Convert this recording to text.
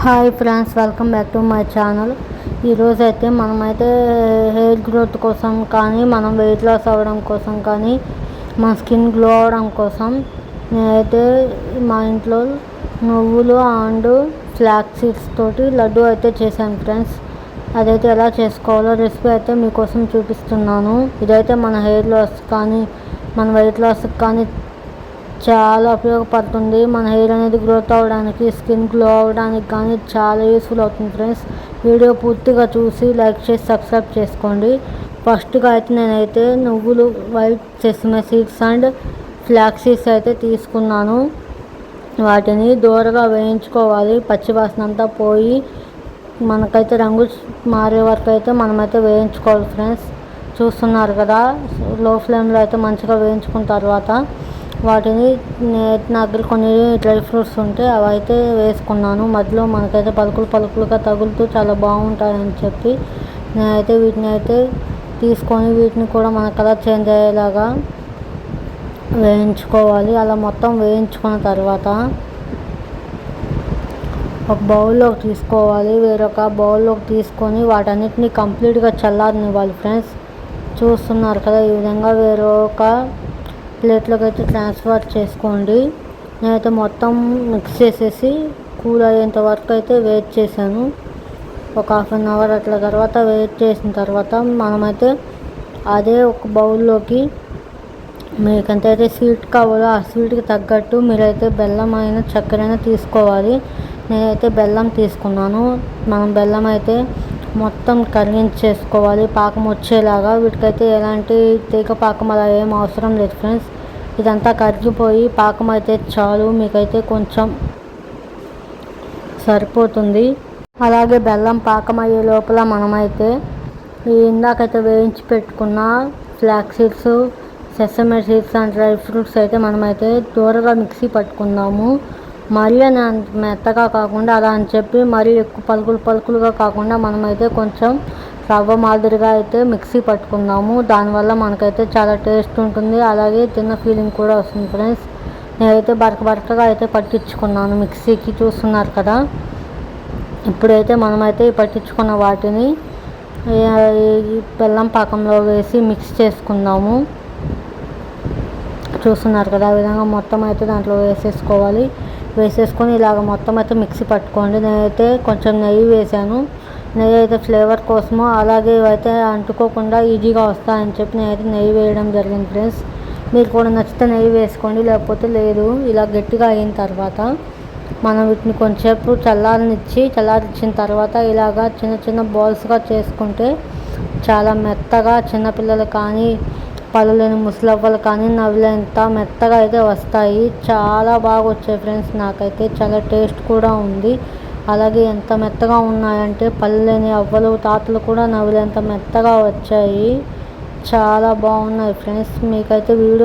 Hi friends, welcome back to my channel. ఈరోజు అయితే మనమైతే హెయిర్ గ్రోత్ కోసం కానీ, మనం వెయిట్ లాస్ అవ్వడం కోసం కానీ, మన స్కిన్ గ్లో అవ్వడం కోసం నేనైతే మా ఇంట్లో నువ్వులు అండ్ ఫ్లాక్స్ సీడ్స్ తోటి లడ్డు అయితే చేశాను ఫ్రెండ్స్. అదైతే ఎలా చేసుకోవాలో రెసిపీ అయితే మీకోసం చూపిస్తున్నాను. ఇదైతే మన హెయిర్ లాస్ కానీ, మన వెయిట్ లాస్కి కానీ చాలా ఉపయోగపడుతుంది. మన హెయిర్ అనేది గ్రోత్ అవ్వడానికి, స్కిన్ గ్లో అవ్వడానికి కానీ చాలా యూస్ఫుల్ అవుతుంది ఫ్రెండ్స్. వీడియో పూర్తిగా చూసి లైక్ చేసి సబ్స్క్రైబ్ చేసుకోండి. ఫస్ట్గా అయితే నేనైతే నువ్వులు, white sesame seeds and flax seeds అయితే తీసుకున్నాను. వాటిని దూరగా వేయించుకోవాలి. పచ్చివాసన అంతా పోయి మనకైతే రంగు మారే వరకు అయితే మనమైతే వేయించుకోవాలి ఫ్రెండ్స్. చూస్తున్నారు కదా, లో ఫ్లేమ్లో అయితే మంచిగా వేయించుకున్న తర్వాత వాటిని నా దగ్గర కొన్ని డ్రై ఫ్రూట్స్ ఉంటే అవి అయితే వేసుకున్నాను. మధ్యలో మనకైతే పలుకులుగా తగులుతూ చాలా బాగుంటాయని చెప్పి నేనైతే వీటిని అయితే తీసుకొని వీటిని కూడా మన కలర్ చేంజ్ అయ్యేలాగా వేయించుకోవాలి. అలా మొత్తం వేయించుకున్న తర్వాత ఒక బౌల్లోకి తీసుకోవాలి. వేరొక బౌల్లోకి తీసుకొని వాటన్నిటిని కంప్లీట్గా చల్లారనివ్వాలి ఫ్రెండ్స్. చూస్తున్నారు కదా, ఈ విధంగా వేరొక ప్లేట్లోకి అయితే ట్రాన్స్ఫర్ చేసుకోండి. నేనైతే మొత్తం మిక్స్ చేసేసి కూల్ అయ్యేంత వరకు అయితే వెయిట్ చేశాను. ఒక హాఫ్ అన్ అవర్ అట్లా తర్వాత వెయిట్ చేసిన తర్వాత మనమైతే అదే ఒక బౌల్లోకి మీకు ఎంతైతే స్వీట్ కావాలో ఆ స్వీట్కి తగ్గట్టు మీరైతే బెల్లం అయినా చక్కెర అయినా తీసుకోవాలి. నేనైతే బెల్లం తీసుకున్నాను. మనం బెల్లం అయితే మొత్తం కరిగించేసుకోవాలి పాకం వచ్చేలాగా. వీటికైతే ఎలాంటి తీగ పాకం అలా ఏం అవసరం లేదు ఫ్రెండ్స్. ఇదంతా కరిగిపోయి పాకం అయితే చాలు, మీకైతే కొంచెం సరిపోతుంది. అలాగే బెల్లం పాకం అయ్యే లోపల మనమైతే ఇందాకైతే వేయించి పెట్టుకున్న flax seeds, sesame seeds and dry fruits అయితే మనమైతే దూరగా మిక్సీ పట్టుకుందాము. మరీ మెత్తగా కాకుండా, అలా అని చెప్పి మరీ ఎక్కువ పలుకులుగా కాకుండా మనమైతే కొంచెం రవ్వ మాదిరిగా అయితే మిక్సీ పట్టుకుందాము. దానివల్ల మనకైతే చాలా టేస్ట్ ఉంటుంది, అలాగే తిన్న ఫీలింగ్ కూడా వస్తుంది ఫ్రెండ్స్. నేనైతే బరకగా అయితే పట్టించుకున్నాను మిక్సీకి. చూస్తున్నారు కదా, ఇప్పుడైతే మనమైతే పట్టించుకున్న వాటిని బెల్లం పాకంలో వేసి మిక్స్ చేసుకుందాము. చూస్తున్నారు కదా, ఆ విధంగా మొత్తం అయితే దాంట్లో వేసేసుకొని ఇలాగ మొత్తం అయితే మిక్సీ పట్టుకోండి. నేనైతే కొంచెం నెయ్యి వేసాను. నెయ్యి అయితే ఫ్లేవర్ కోసము, అలాగే ఇవైతే అంటుకోకుండా ఈజీగా వస్తాయని చెప్పి నేనైతే నెయ్యి వేయడం జరిగింది ఫ్రెండ్స్. మీరు కూడా నచ్చితే నెయ్యి వేసుకోండి, లేకపోతే లేదు. ఇలా గట్టిగా అయిన తర్వాత మనం వీటిని కొంచెంసేపు చల్లారించిన తర్వాత ఇలాగా చిన్న బాల్స్గా చేసుకుంటే చాలా మెత్తగా, చిన్నపిల్లలు కానీ, పళ్ళు లేని ముసలవ్వలు కానీ నవ్వులేంత మెత్తగా అయితే వస్తాయి. చాలా బాగా వచ్చాయి ఫ్రెండ్స్. నాకైతే చాలా టేస్ట్ కూడా ఉంది. అలాగే ఎంత మెత్తగా ఉన్నాయంటే పళ్ళు లేని అవ్వలు, తాతలు కూడా నవ్వులేంత మెత్తగా వచ్చాయి. చాలా బాగున్నాయి ఫ్రెండ్స్. మీకైతే వీడియో